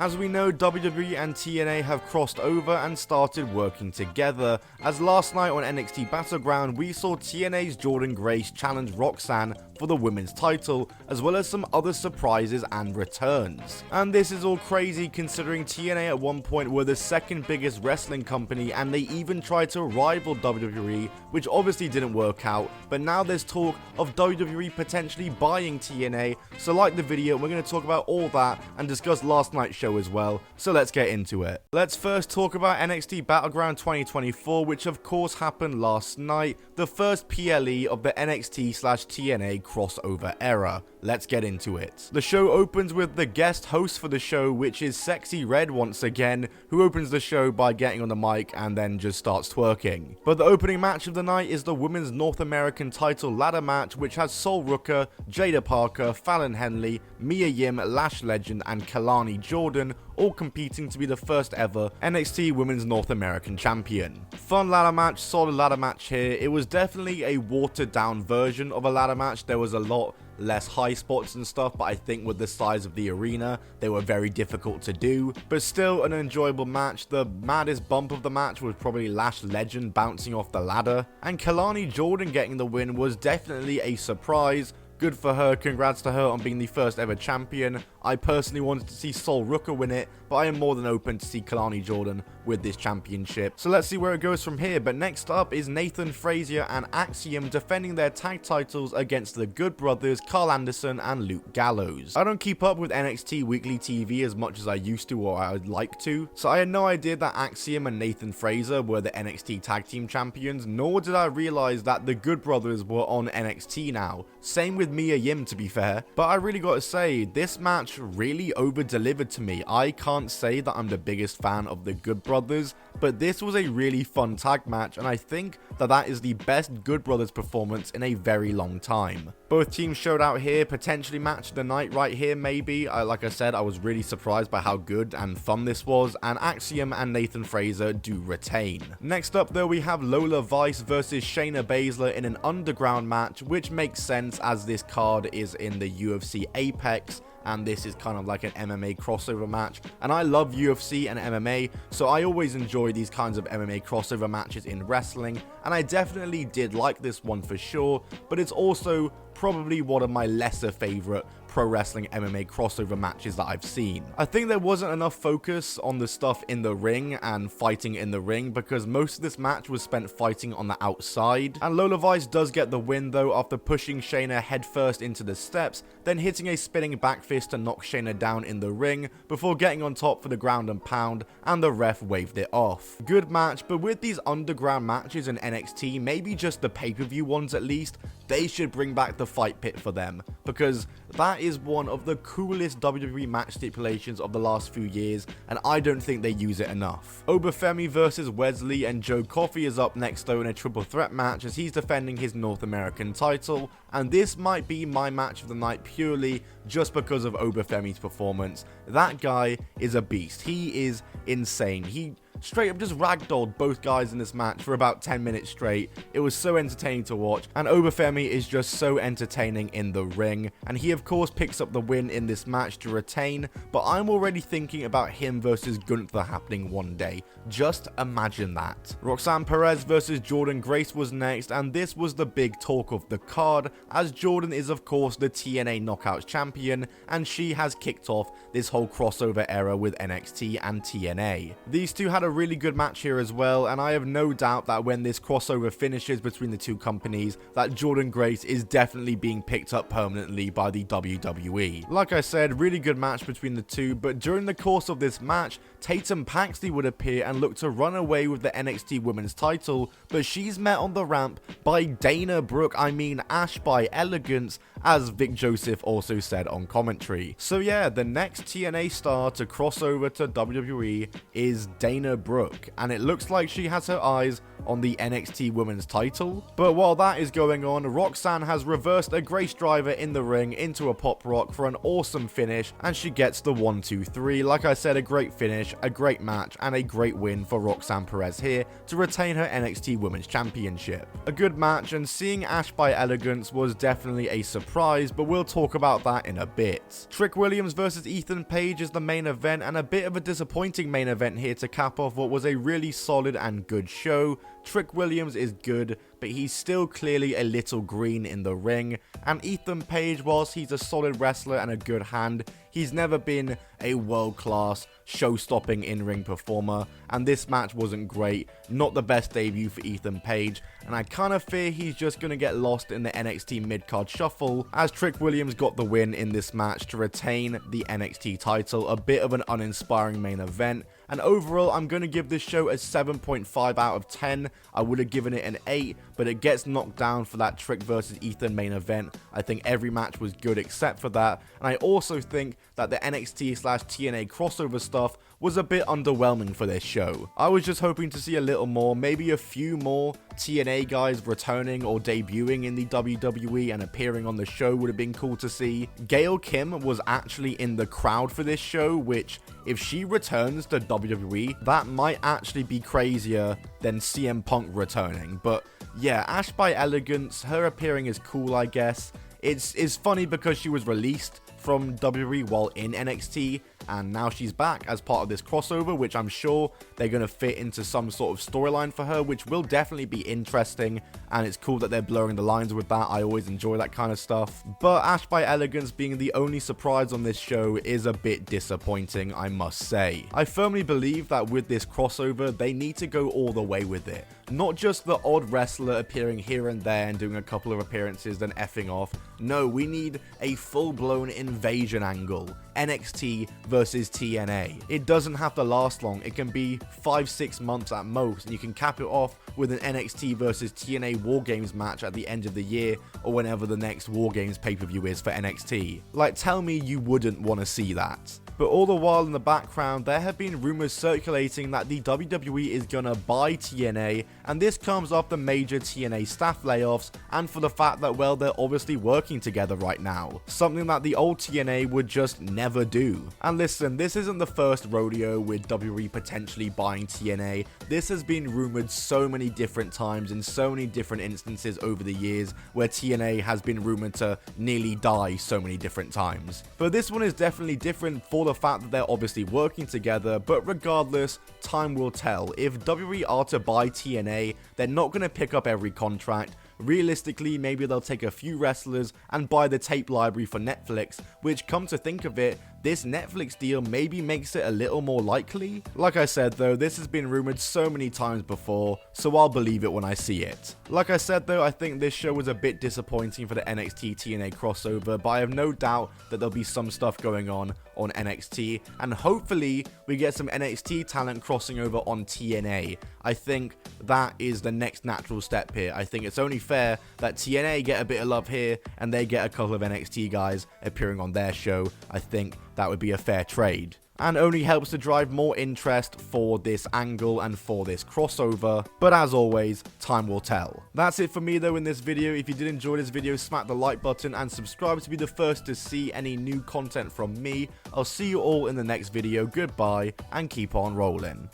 As we know, WWE and TNA have crossed over and started working together, as last night on NXT Battleground we saw TNA's Jordynne challenge Roxanne for the women's title, as well as some other surprises and returns. And this is all crazy considering TNA at one point were the second biggest wrestling company, and they even tried to rival WWE, which obviously didn't work out, but now there's talk of WWE potentially buying TNA, so like the video, we're going to talk about all that and discuss last night's show as well, so let's get into it. Let's first talk about NXT Battleground 2024, which of course happened last night, the first PLE of the NXT/TNA crossover era. Let's get into it. The show opens with the guest host for the show, which is Sexy Red once again, who opens the show by getting on the mic and then just starts twerking. But the opening match of the night is the Women's North American title ladder match, which has Sol Ruka, Jada Parker, Fallon Henley, Mia Yim, Lash Legend, and Kalani Jordynne all competing to be the first ever NXT Women's North American Champion. Fun ladder match, solid ladder match here. It was definitely a watered down version of a ladder match. There was a lot less high spots and stuff, but I think with the size of the arena, they were very difficult to do, but still an enjoyable match. The maddest bump of the match was probably Lash Legend bouncing off the ladder, and Kalani Jordynne getting the win was definitely a surprise. Good for her, congrats to her on being the first ever champion. I personally wanted to see Sol Ruka win it, but I am more than open to see Kalani Jordynne with this championship. So let's see where it goes from here, but next up is Nathan Frazier and Axiom defending their tag titles against the Good Brothers, Carl Anderson and Luke Gallows. I don't keep up with NXT weekly TV as much as I used to or I'd like to, so I had no idea that Axiom and Nathan Frazier were the NXT tag team champions, nor did I realize that the Good Brothers were on NXT now. Same with Mia Yim, to be fair, but I really gotta say, this match really over-delivered to me. I can't say that I'm the biggest fan of the Good Brothers, but this was a really fun tag match, and I think that that is the best Good Brothers performance in a very long time. Both teams showed out here, potentially match of the night right here maybe. Like I said, I was really surprised by how good and fun this was, and Axiom and Nathan Frazier do retain. Next up though, we have Lola Vice versus Shayna Baszler in an underground match, which makes sense as this card is in the UFC Apex, and this is kind of like an MMA crossover match, and I love UFC and MMA, so I always enjoy these kinds of MMA crossover matches in wrestling, and I definitely did like this one for sure, but it's also probably one of my lesser favorite pro wrestling MMA crossover matches that I've seen. I think there wasn't enough focus on the stuff in the ring and fighting in the ring, because most of this match was spent fighting on the outside, and Lola Vice does get the win though after pushing Shayna headfirst into the steps, then hitting a spinning back fist to knock Shayna down in the ring before getting on top for the ground and pound, and the ref waved it off. Good match, but with these underground matches in NXT, maybe just the pay-per-view ones at least, they should bring back the fight pit for them, because that is one of the coolest WWE match stipulations of the last few years, and I don't think they use it enough. Obafemi versus Wesley, and Joe Coffey is up next though in a triple threat match as he's defending his North American title, and this might be my match of the night purely just because of Obafemi's performance. That guy is a beast. He is insane. He straight up just ragdolled both guys in this match for about 10 minutes straight. It was so entertaining to watch, and Obafemi is just so entertaining in the ring, and he of course picks up the win in this match to retain, but I'm already thinking about him versus Gunther happening one day. Just imagine that. Roxanne Perez versus Jordynne Grace was next, and this was the big talk of the card, as Jordynne is of course the TNA Knockouts champion, and she has kicked off this whole crossover era with NXT and TNA. These two had a really good match here as well, and I have no doubt that when this crossover finishes between the two companies, that Jordynne Grace is definitely being picked up permanently by the WWE. Like I said, really good match between the two, but during the course of this match, Tatum Paxley would appear and look to run away with the NXT Women's title, but she's met on the ramp by Dana Brooke, Ash by elegance, as Vic Joseph also said on commentary. So yeah, the next TNA star to cross over to WWE is Dana Brooke, and it looks like she has her eyes on the NXT Women's title. But while that is going on, Roxanne has reversed a Grace driver in the ring into a pop rock for an awesome finish, and she gets the 1-2-3. Like I said, a great finish, a great match, and a great win for Roxanne Perez here to retain her NXT Women's Championship. A good match, and seeing Ash by Elegance was definitely a surprise, but we'll talk about that in a bit. Trick Williams versus Ethan Page is the main event, and a bit of a disappointing main event here to cap off what was a really solid and good show. Trick Williams is good, but he's still clearly a little green in the ring, and Ethan Page, whilst he's a solid wrestler and a good hand, he's never been a world-class, show-stopping in-ring performer, and this match wasn't great, not the best debut for Ethan Page, and I kind of fear he's just going to get lost in the NXT mid-card shuffle, as Trick Williams got the win in this match to retain the NXT title. A bit of an uninspiring main event, and overall I'm going to give this show a 7.5 out of 10. I would have given it an 8, but it gets knocked down for that Trick versus Ethan main event. I think every match was good except for that, and I also think that the NXT/TNA crossover stuff was a bit underwhelming for this show. I was just hoping to see a little more, maybe a few more TNA guys returning or debuting in the WWE and appearing on the show would have been cool to see. Gail Kim was actually in the crowd for this show, which, if she returns to WWE, that might actually be crazier than CM Punk returning. But yeah, Ash by Elegance, her appearing is cool, I guess. It's funny because she was released from WWE while in NXT, and now she's back as part of this crossover, which I'm sure they're going to fit into some sort of storyline for her, which will definitely be interesting, and it's cool that they're blurring the lines with that. I always enjoy that kind of stuff. But Ash by Elegance being the only surprise on this show is a bit disappointing, I must say. I firmly believe that with this crossover, they need to go all the way with it. Not just the odd wrestler appearing here and there and doing a couple of appearances then effing off. No, we need a full-blown invasion angle. NXT versus TNA. It doesn't have to last long. It can be 5-6 months at most, and you can cap it off with an NXT versus TNA War Games match at the end of the year, or whenever the next War Games pay-per-view is for NXT. Like, tell me you wouldn't want to see that. But all the while in the background, there have been rumors circulating that the WWE is gonna buy TNA, and this comes after major TNA staff layoffs, and for the fact that, well, they're obviously working together right now. Something that the old TNA would just never do. And listen, this isn't the first rodeo with WWE potentially buying TNA. This has been rumored so many different times in so many different instances over the years, where TNA has been rumored to nearly die so many different times. But this one is definitely different for the fact that they're obviously working together, but regardless, time will tell. If WWE are to buy TNA, they're not going to pick up every contract. Realistically, maybe they'll take a few wrestlers and buy the tape library for Netflix, which, come to think of it, this Netflix deal maybe makes it a little more likely. Like I said though, this has been rumored so many times before, so I'll believe it when I see it. Like I said though, I think this show was a bit disappointing for the NXT TNA crossover, but I have no doubt that there'll be some stuff going on NXT, and hopefully we get some NXT talent crossing over on TNA. I think that is the next natural step here. I think it's only fair that TNA get a bit of love here and they get a couple of NXT guys appearing on their show. I think that would be a fair trade, and only helps to drive more interest for this angle and for this crossover. But as always, time will tell. That's it for me though in this video. If you did enjoy this video, smack the like button and subscribe to be the first to see any new content from me. I'll see you all in the next video. Goodbye and keep on rolling.